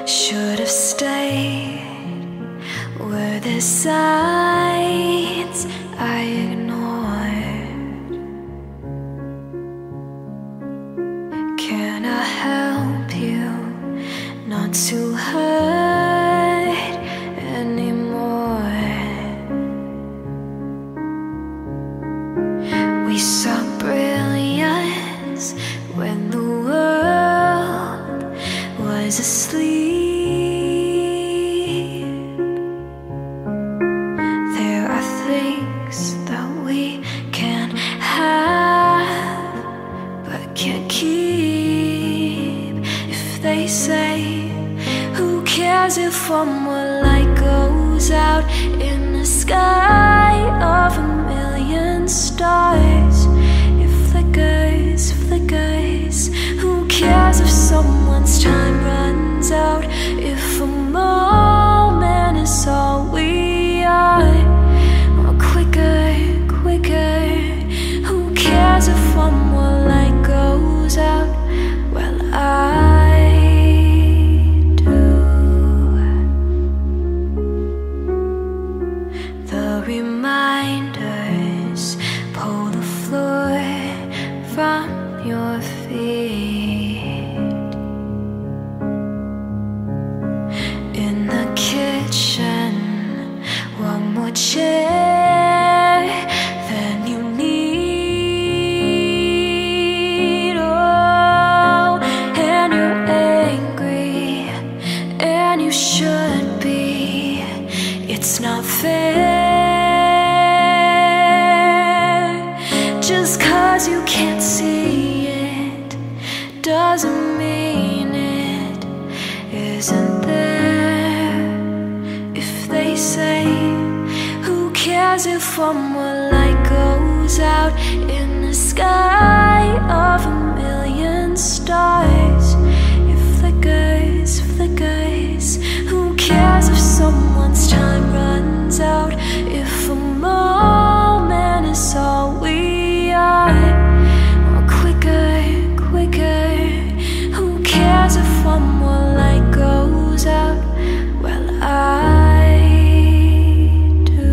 Should have stayed. Were the signs I ignored? Can I help you not to hurt anymore? We saw brilliance when the world was asleep. If one more light goes out in the sky of a million stars, it flickers, flickers. Who cares if someone's time runs out? If a moment is all we are, or quicker, quicker. Who cares if one more light goes out? Well, reminders pull the floor from your feet. In the kitchen, one more chair than you need. Oh, and you're angry, and you should be. It's not fair. Just 'cause you can't see it doesn't mean it isn't there. If they say, who cares if one more light goes out in the sky of a million stars? It flickers, flickers. Who cares if someone's time runs out? If a moment is all we are, or quicker, quicker. Who cares if one more light goes out? Well, I do.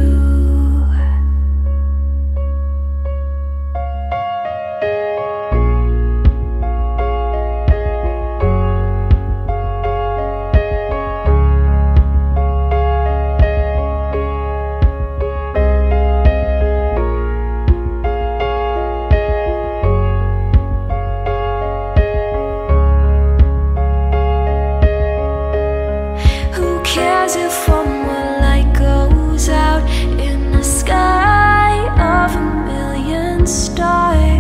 If one more light goes out in the sky of a million stars.